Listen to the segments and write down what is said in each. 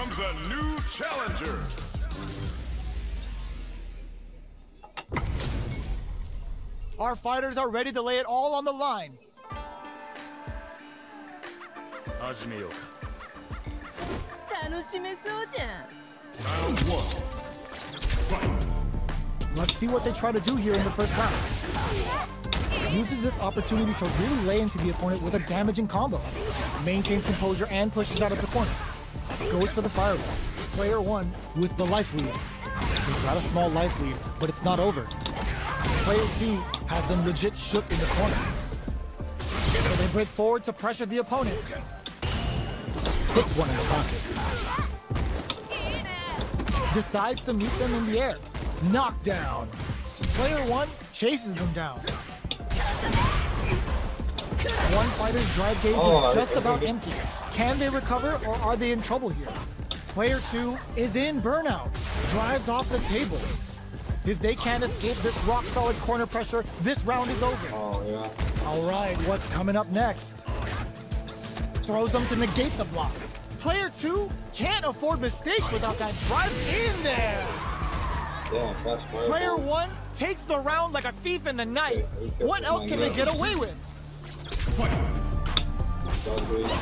comes a new challenger. Our fighters are ready to lay it all on the line. Round 1. Fight. Let's see what they try to do here in the first round. Uses this opportunity to really lay into the opponent with a damaging combo. Maintains composure and pushes out of the corner. Goes for the fireball. Player 1 with the life lead. They've got a small life lead, but it's not over. Player 2 has them legit shook in the corner. So they break forward to pressure the opponent. Puts one in the pocket. Decides to meet them in the air. Knockdown. Player 1 chases them down. One fighter's drive gauge is just about empty. Can they recover or are they in trouble here? Player 2 is in burnout. Drives off the table. If they can't escape this rock-solid corner pressure, this round is over. Oh, yeah. All right, what's coming up next? Throws them to negate the block. Player 2 can't afford mistakes without that drive in there. Yeah, that's fireballs. Player 1 takes the round like a thief in the night. What else can they get away with?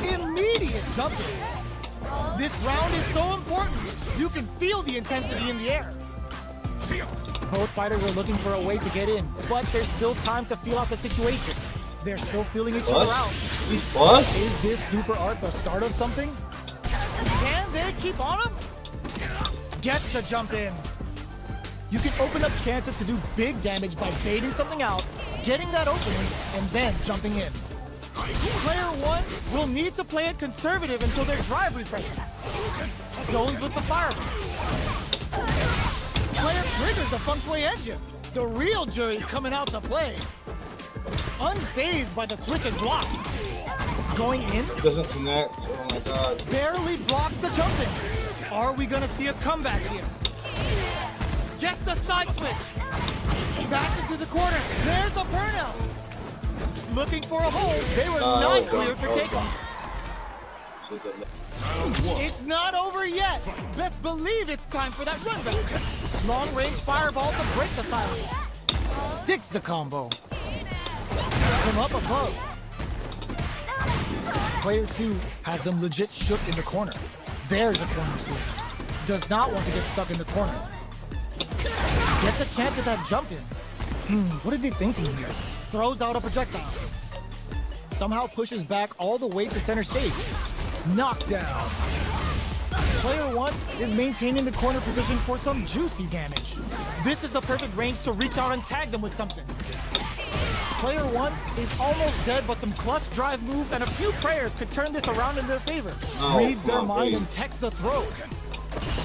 Immediate jumping. This round is so important. You can feel the intensity in the air. Both fighters are looking for a way to get in, but there's still time to feel out the situation. They're still feeling each other out. Is this super art the start of something? Can they keep on him? Gets the jump in. You can open up chances to do big damage by baiting something out, getting that opening, and then jumping in. Player 1 will need to play it conservative until their drive refreshes. Zones with the fireball. Player triggers the feng shui engine. The real jury's coming out to play. Unfazed by the switch and block. Going in. Doesn't connect. Oh my god. Barely blocks the jumping. Are we gonna see a comeback here? Gets the side switch. Back into the corner. There's a burnout. Looking for a hole. They were not clear for takeoff. It's not over yet. Best believe it's time for that run back. Long range fireball to break the silence. Sticks the combo. From up above. Player 2 has them legit shook in the corner. There's a corner switch. Does not want to get stuck in the corner. Gets a chance at that jump in. What are they thinking here? Throws out a projectile. Somehow pushes back all the way to center stage. Knockdown. Player 1 is maintaining the corner position for some juicy damage. This is the perfect range to reach out and tag them with something. Player 1 is almost dead, but some clutch drive moves and a few prayers could turn this around in their favor. Reads their mind and techs the throw.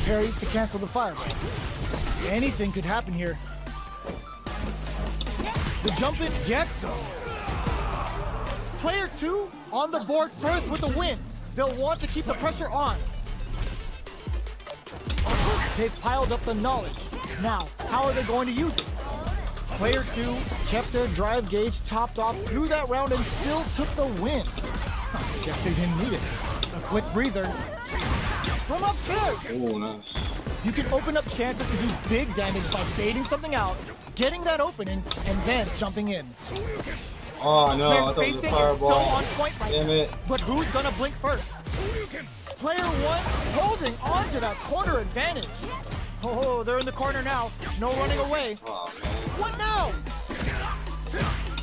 Parries to cancel the fireball. Anything could happen here. The jump in gets them. Player 2 on the board first with the win. They'll want to keep the pressure on. They've piled up the knowledge. Now, how are they going to use it? Player 2 kept their drive gauge topped off through that round and still took the win. Guess they didn't need it. A quick breather. From upstairs. Oh, nice. You can open up chances to do big damage by baiting something out, getting that opening, and then jumping in. Oh no, I Their thought it was a spacing is fireball. so on point right Damn now. it. But who's gonna blink first? Player 1 holding on to that corner advantage. Oh, they're in the corner now. No running away. Oh man. What now?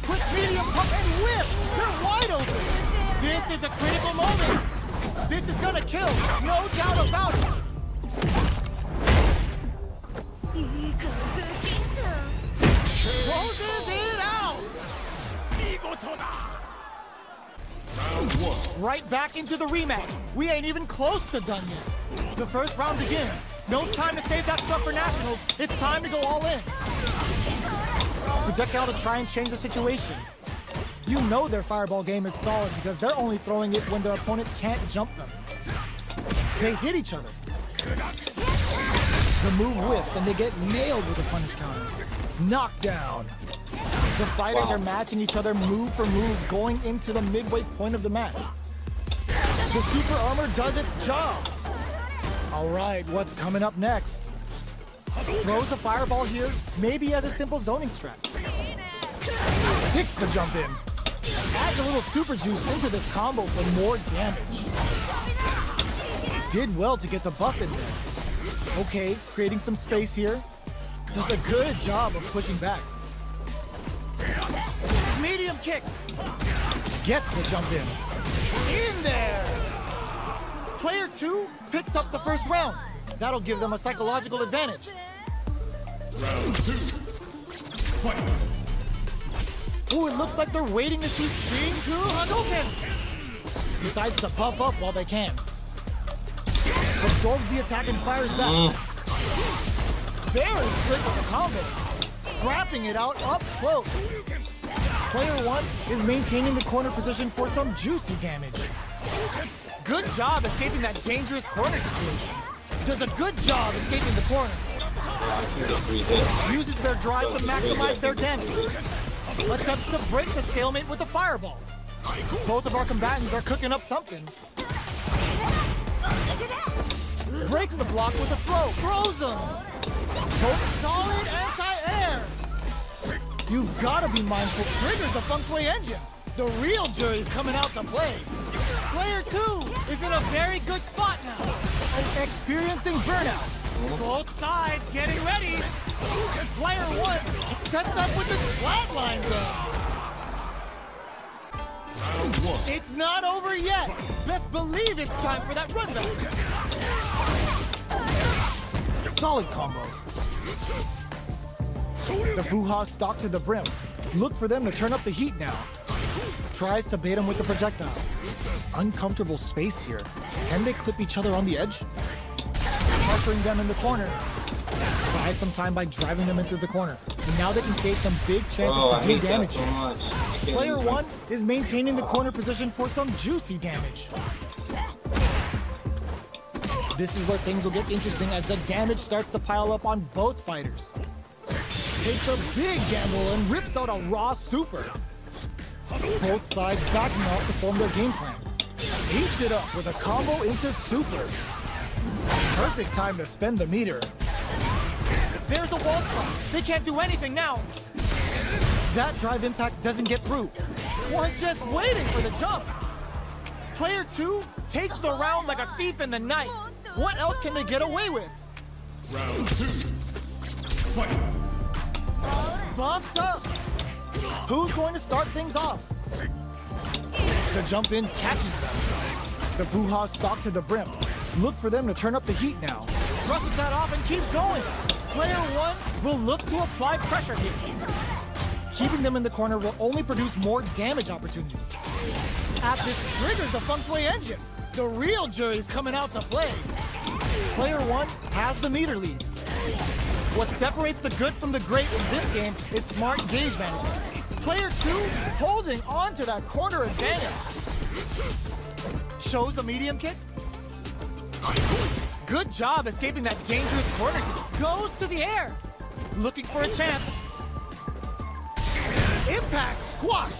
Quick medium pump and whip. They're wide open. This is a critical moment. This is gonna kill. No doubt about it. Closes it out. Round 1. Right back into the rematch. We ain't even close to done yet. The first round begins. No time to save that stuff for nationals. It's time to go all in. Projectile to try and change the situation. You know their fireball game is solid because they're only throwing it when their opponent can't jump them. They hit each other. The move whiffs and they get nailed with a punish counter. Knockdown. The fighters are matching each other move for move going into the midway point of the match. The super armor does its job. All right, what's coming up next? Throws a fireball here, maybe as a simple zoning strat. Sticks the jump in. Adds a little super juice into this combo for more damage. Did well to get the buff in there. Okay, creating some space here. Does a good job of pushing back. Medium kick. Gets the jump in. In there! Player 2 picks up the first round. That'll give them a psychological advantage. Round 2. Fight. Ooh, it looks like they're waiting to see Shinku Hadouken. Decides to buff up while they can. Absorbs the attack and fires back. Very slick with the combo. Scrapping it out up close. Player 1 is maintaining the corner position for some juicy damage. Good job escaping that dangerous corner situation. Does a good job escaping the corner. I can get 3 hits. Uses their drive to maximize their damage. Attempts to break the stalemate with a fireball. Both of our combatants are cooking up something. Breaks the block with a throw. Throws them. Both solid anti-air. You've got to be mindful. Triggers the feng shui engine. The real jury's coming out to play. Player 2 is in a very good spot now. Experiencing burnout. Both sides getting ready. Player 1 sets up with the flatline zone. Round 1. It's not over yet. Best believe it's time for that run back. Solid combo. The Fuha stalk to the brim. Look for them to turn up the heat now. Tries to bait him with the projectile. Uncomfortable space here. Can they clip each other on the edge? Pressuring them in the corner. Buy some time by driving them into the corner. And now they can create some big chances Oh, I to do hate that damage. so much. I can't Player use 1 is maintaining the corner position for some juicy damage. This is where things will get interesting as the damage starts to pile up on both fighters. Takes a big gamble and rips out a raw super. Both sides backing off to form their game plan. Eats it up with a combo into super. Perfect time to spend the meter. There's a wall spot. They can't do anything now. That drive impact doesn't get through. Was just waiting for the jump. Player 2 takes the round like a thief in the night. What else can they get away with? Round 2. Fight. Buffs up. Who's going to start things off? The jump in catches them. The Fuha stalk to the brim. Look for them to turn up the heat now. Brushes that off and keeps going. Player 1 will look to apply pressure here. Keeping them in the corner will only produce more damage opportunities. As this triggers the feng shui engine, the real jury's coming out to play. Player 1 has the meter lead. What separates the good from the great in this game is smart gauge management. Player 2 holding on to that corner advantage. Shows a medium kick. Good job escaping that dangerous corner situation. Goes to the air. Looking for a chance. Impact squash.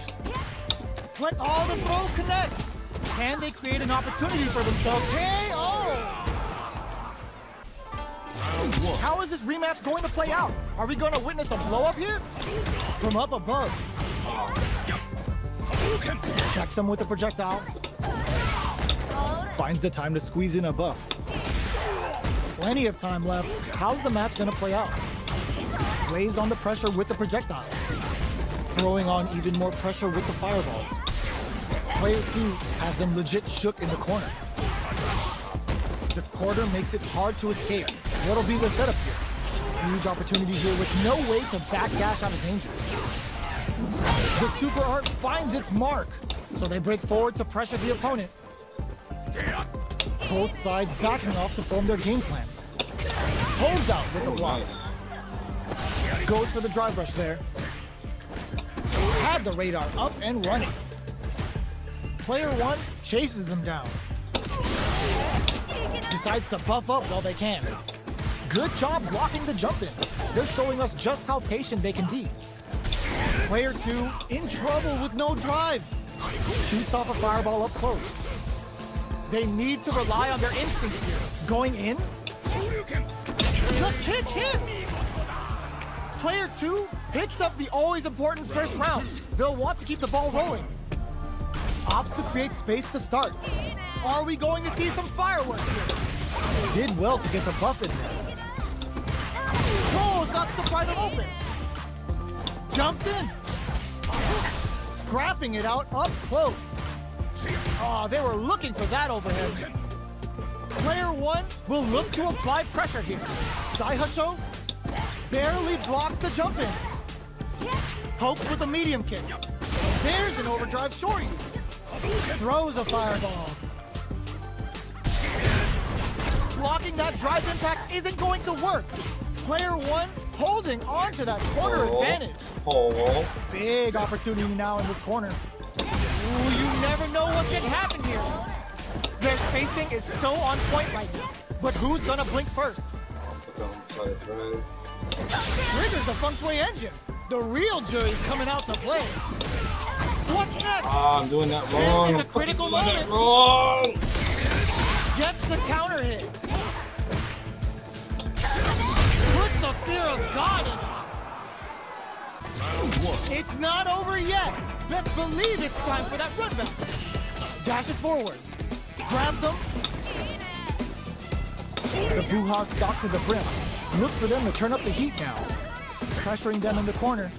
But all the throw connects. Can they create an opportunity for themselves? KO! Round 1. How is this rematch going to play out? Are we going to witness a blow up here? From up above. Checks him with the projectile. Finds the time to squeeze in a buff. Plenty of time left. How's the match going to play out? Lays on the pressure with the projectile. Throwing on even more pressure with the fireballs. Player 2 has them legit shook in the corner. The corner makes it hard to escape. What'll be the setup here? Huge opportunity here with no way to backdash out of danger. The super art finds its mark, so they break forward to pressure the opponent. Both sides backing off to form their game plan. Holds out with the block. Nice. Goes for the drive rush there. Had the radar up and running. Player 1 chases them down. Decides to buff up while they can. Good job blocking the jump in. They're showing us just how patient they can be. Player 2 in trouble with no drive. Shoots off a fireball up close. They need to rely on their instincts here. Going in? The kick hits! Player 2 picks up the always important first round. They'll want to keep the ball rolling. Opts to create space to start. Are we going to see some fireworks here? Did well to get the buff in there. Oh, sucks to pry them open. Jumps in. Scrapping it out up close. Oh, they were looking for that overhead. Player 1 will look to apply pressure here. Saihasho barely blocks the jump in. Pokes with a medium kick. There's an overdrive shorty. Throws a fireball. Blocking that drive impact isn't going to work. Player 1 holding on to that corner advantage. Big opportunity now in this corner. Ooh, you never know what can happen here. Their spacing is so on point right now. But who's gonna blink first? Triggers the feng shui engine. The real jury's coming out to play. What's next? Ah, I'm doing that wrong. This is a critical moment. Wrong. Gets the counter hit. Puts the fear of God in it. It's not over yet. Best believe it's time for that run back. Dashes forward. Grabs him. The Fuha stalk to the brim. Look for them to turn up the heat now. Pressuring them in the corner.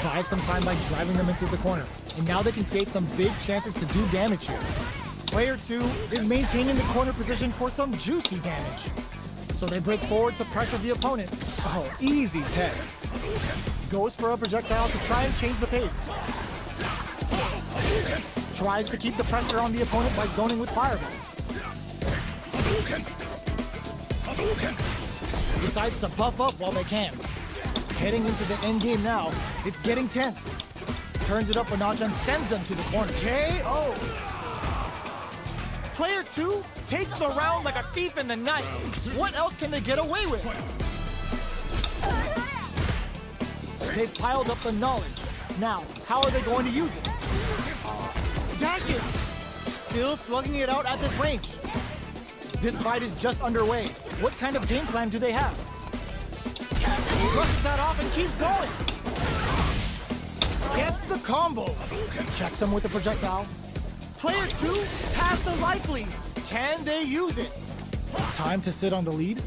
Buy some time by driving them into the corner. And now they can create some big chances to do damage here. Player 2 is maintaining the corner position for some juicy damage. So they break forward to pressure the opponent. Oh, easy tech. Goes for a projectile to try and change the pace. Tries to keep the pressure on the opponent by zoning with fireballs. Decides to buff up while they can. Heading into the end game now, it's getting tense. Turns it up a notch and sends them to the corner. KO! Player 2 takes the round like a thief in the night. What else can they get away with? They've piled up the knowledge. Now, how are they going to use it? Dashes! Still slugging it out at this range. This fight is just underway. What kind of game plan do they have? Brushes that off and keeps going. Gets the combo. Checks him with the projectile. Player 2 has the life lead. Can they use it? Time to sit on the lead.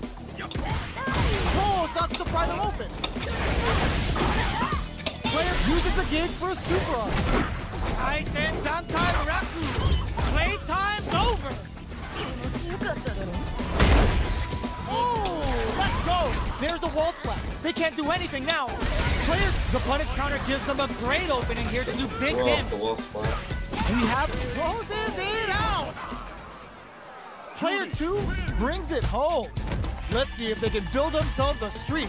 Oh, sucks to pry them open. Player uses the gauge for a super arm. Aisen Dankai Raku. Playtime's over. Oh, let's go. There's a wall splat. They can't do anything now. The punish counter gives them a great opening here to do big damage. The wall splat. We have closes it out. Player 2 brings it home. Let's see if they can build themselves a streak.